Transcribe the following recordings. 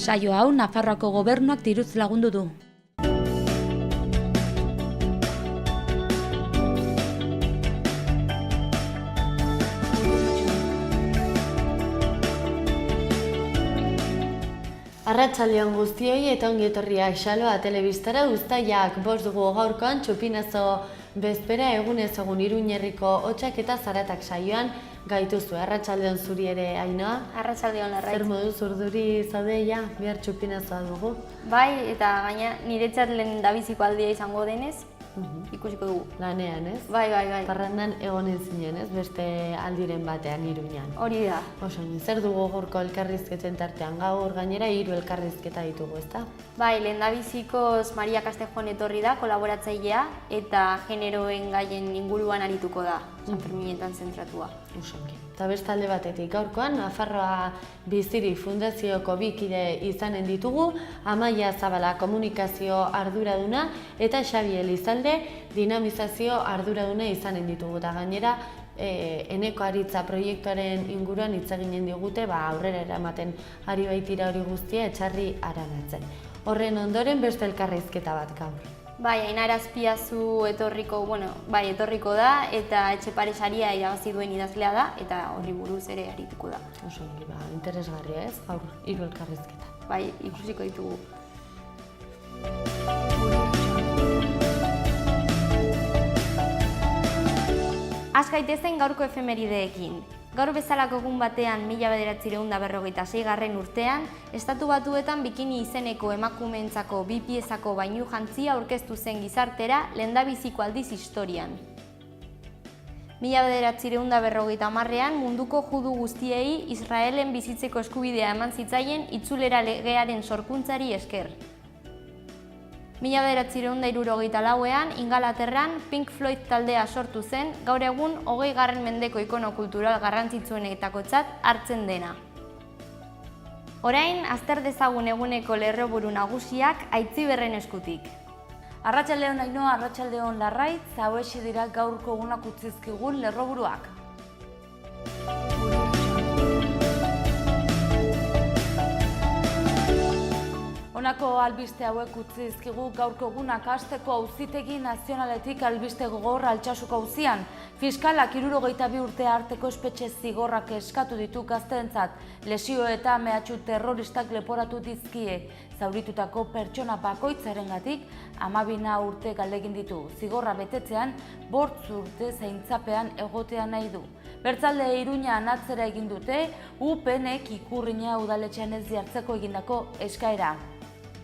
Saio hau Nafarroako gobernuak diruz lagundu du. Arratsaldeon guztioi eta ongi etorriak Xaloa telebistara. Uztailak 5 dugu gaurkoan, txupinazo bezpera egunez egun Iruñerriko hotsak eta zaratak saioan gaituzu. Arratsaldeon zuri ere, Ainhoa. Arratsaldeon Larraitz. Zer moduz urduri zaude ja, bihar txupinazoa dugu. Bai, eta gaina niretzat lehen dabiziko aldia izango denez, ikusiko dugu. Lanean, ez? Bai. Parrandan egonen zinen, ez? Beste aldiren batean Iruñan. Hori da. Oso, zer dugu gaurko elkarrizketen tartean? Gaur gainera 3 elkarrizketa ditugu, ezta? Bai, lehen dabizikoz Maria Castejon etorri da, kolaboratzailea, eta generoen gaien inguruan arituko da, San Ferminetan zentratua. Oso, eta beste alde batetik gaurkoan, Nafarroa Biziri Fundazioko 2 kide izanen ditugu, Amaia Zabala komunikazio arduraduna eta Xabi Elizalde dinamizazio arduraduna izanen ditugu. Eta gainera, Eneko Aritza proiektuaren inguruan hitz eginen digute, aurrera eramaten ari baitira hori guztia etxarri aranatzen. Horren ondoren beste elkarrizketa bat gaur. Bai, Ainara Azpiazu etorriko da, eta Etxepare saria irabazi duen idazlea da, eta horri buruz ere arituko da. Oso, interesgarria ez, gaur 3 elkarrizketa. Bai, ikusiko ditugu. Az gaitezen gaurko efemerideekin. Gaur bezalako egun batean 1956 urtean, Estatu Batuetan bikini izeneko emakumeentzako 2 piezako bainu jantzia aurkeztu zen gizartera lehendabiziko aldiz historian. 1950ean munduko judu guztiei Israelen bizitzeko eskubidea eman zitzaien itzulera legearen sorkuntzari esker. 1964ean Ingalaterran Pink Floyd taldea sortu zen, gaur egun 20. mendeko ikono kultural garrantzitsuenetakotzat hartzen dena. Orain, azter dezagun eguneko lerroburu nagusiak Aitziberren eskutik. Arratsaldeon Ainhoa, arratsaldeon Larraitz, hauexe dira gaurko egunak utzizkigun lerroburuak. Honako albiste hauek utzi dizkigu gaurko egunak. Hasteko Auzitegi Nazionaletik albiste gogorra Altsasuko auzian. Fiskalak 62 urte arteko espetxe zigorrak eskatu ditu gazteentzat. Lesio eta mehatxu terroristak leporatu dizkie. Zauritutako pertsona bakoitzarengatik 12 urte galdegin ditu. Zigorra betetzean 5 urte zaintzapean egotea nahi du. Bertzalde Iruñan atzera egin dute, UPNek Ikurriña udaletxean ez jartzeko egindako eskaera.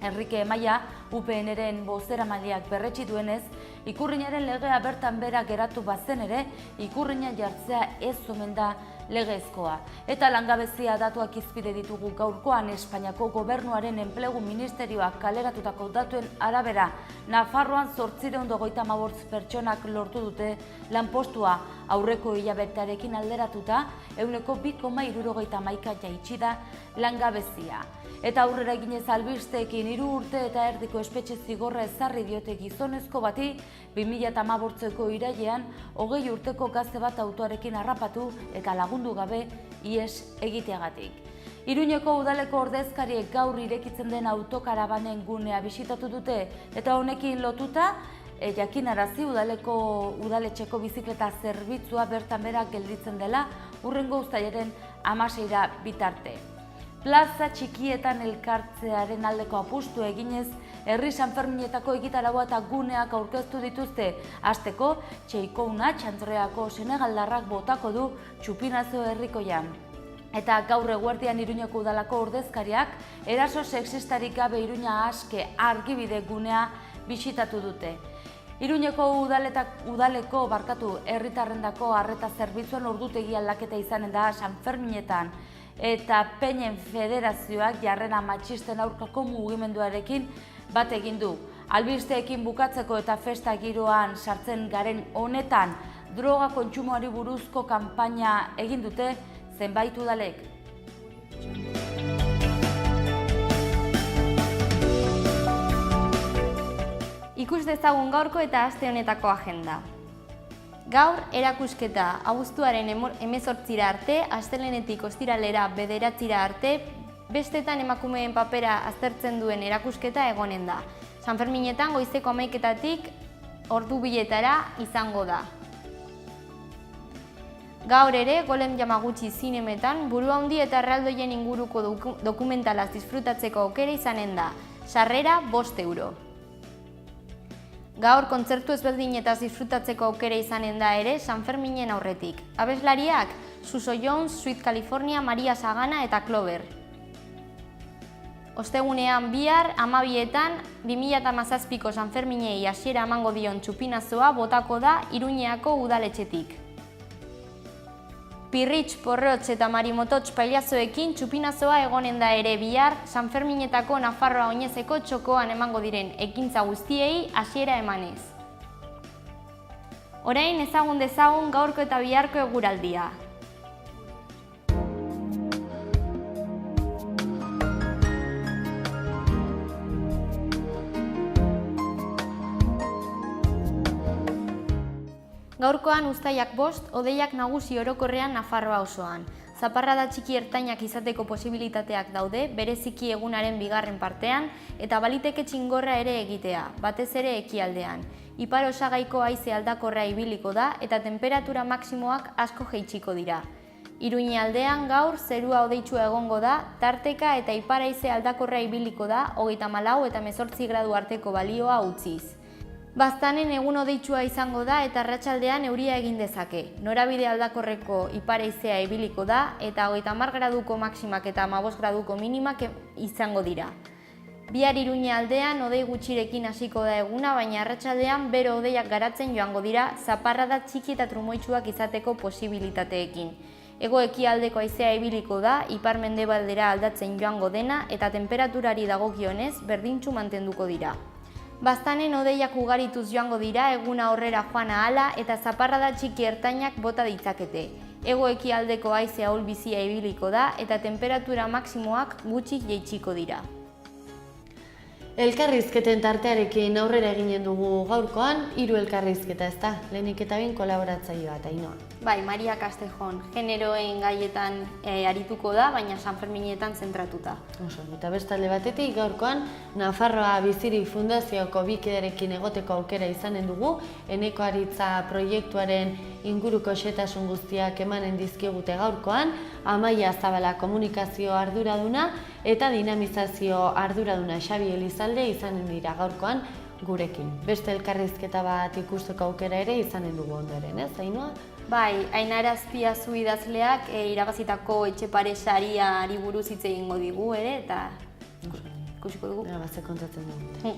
Enrique Emaia, UPNren bozeramaileak berretsi duenez, Ikurriñaren legea bertan bera geratu bazen ere, Ikurriña jartzea ez omen da legezkoa. Eta langabezia datuak hizpide ditugu gaurkoan. Espainiako gobernuaren enplegu ministerioak kaleratutako datuen arabera, Nafarroan 858 pertsonak lortu dute lanpostua. Aurreko hilabetearekin alderatuta, 2,71 jaitsi da langabezia. Eta aurrera eginez albisteekin 3 urte eta erdiko espetxe zigorra ezarri diote gizonezko bati 2015ko irailean 20 urteko gazte bat autoarekin harrapatu eta lagundu gabe ihes egiteagatik. Iruñeko udaleko ordezkariek gaur irekitzen den autokarabanen gunea bisitatu dute eta honekin lotuta jakinarazi udaletxeko bizikleta zerbitzua bertan bera gelditzen dela hurrengo uztailaren 16 bitarte. Plaza txikietan elkartzearen aldeko apustu eginez, herri Sanferminetako egitaraua eta guneak aurkeztu dituzte. Hasteko, Txeikouna Txantreako senegaldarrak botako du txupinazo herrikoian. Eta gaur eguerdian Iruñeko udalako ordezkariak, eraso sexistarik gabe Iruña aske argibide gunea bisitatu dute. Iruñeko udaleko herritarrendako arreta zerbitzuan ordutegi aldaketa izanen da Sanferminetan. Eta Peñen Federazioak jarrera matxisten aurkako mugimenduarekin bat egin du. Albisteekin bukatzeko eta festa giroan sartzen garen honetan droga kontsumoari buruzko kanpaina egin dute zenbait udalek. Ikus dezagun gaurko eta aste honetako agenda. Gaur, erakusketa abuztuaren 18 arte, astelehenetik ostiralera 9 arte, Bestetan emakumeen papera aztertzen duen erakusketa egonen da. Sanferminetan goizeko 11:00-tik ordu bietara izango da. Gaur ere, Golem Yamaguchi zinemetan, Buruhaundi eta erraldoien inguruko dokumentalaz disfrutatzeko aukera izanen da. Sarrera 5 euro. Gaur kontzertu ezberdinetaz disfrutatzeko aukera izanen da ere Sanferminen aurretik. Abeslariak, Suso Jones, Sweet California, Maria Sagana eta Clover. Ostegunean bihar, 12:00etan, 2017ko Sanferminei hasiera emango dion txupinazoa botako da Iruñeako udaletxetik. Pirritx, porrotx eta marimototx pailazoekin txupinazoa egonen da ere bihar Sanferminetako Nafarroa oinezeko txokoan emango diren ekintza guztiei hasiera emanez. Orain ezagun dezagun gaurko eta biharko eguraldia. Gaurkoan uztaiak 5, hodeiak nagusi orokorrean Nafarroa osoan. Zaparrada txiki ertainak izateko posibilitateak daude, bereziki egunaren bigarren partean, eta baliteke txingorra ere egitea, batez ere ekialdean. Ipar osagaiko haize aldakorra ibiliko da eta temperatura maksimoak asko jaitsiko dira. Iruñe aldean gaur zerua hodeitsua egongo da, tarteka eta ipar haize aldakorra ibiliko da, 34 eta 18 gradu arteko balioa utziz. Baztanen egun hodeitsua izango da eta arratsaldean euria egin dezake. Norabide aldakorreko ipar haizea ibiliko da eta 30 graduko maximak eta 15 graduko minimak izango dira. Bihar Iruñe aldean hodei gutxirekin hasiko da eguna, baina arratsaldean bero hodeiak garatzen joango dira, zaparrada txiki eta trumoitsuak izateko posibilitateekin. Hego-ekialdeko haizea ibiliko da, ipar-mendebaldera aldatzen joango dena eta temperaturari dagokionez berdintsu mantenduko dira. Baztanen hodeiak ugarituz joango dira, eguna aurrera joan ahala eta zaparrada txiki ertainak bota ditzakete. Hego-ekialdeko haize ahul-bizia ibiliko da eta temperatura maksimoak gutxi jaitsiko dira. Elkarrizketen tartearekin aurrera eginen dugu gaurkoan, 3 elkarrizketa ez da, lehenik eta behin kolaboratzaile bat, Ainhoa. Bai, Maria Castejon, generoen gaietan arituko da, baina Sanferminetan zentratuta. Oso, eta bestalde batetik gaurkoan, Nafarroa Bizirik Fundazioko 2 kiderekin egoteko aukera izanen dugu, Eneko Aritza proiektuaren inguruko xehetasun guztiak emanen dizkigute gaurkoan, Amaia Zabala komunikazio arduraduna eta dinamizazio arduraduna Xabi Elizalde izanen dira gaurkoan gurekin. Beste elkarrizketa bat ikusteko aukera ere izanen dugu ondoren, ez, Ainhoa? Bai, Ainara Azpiazu idazleak irabazitako Etxepare sariari buruz hitz egingo digu ere eta ikusiko dugu. Ze kontatzen dugu.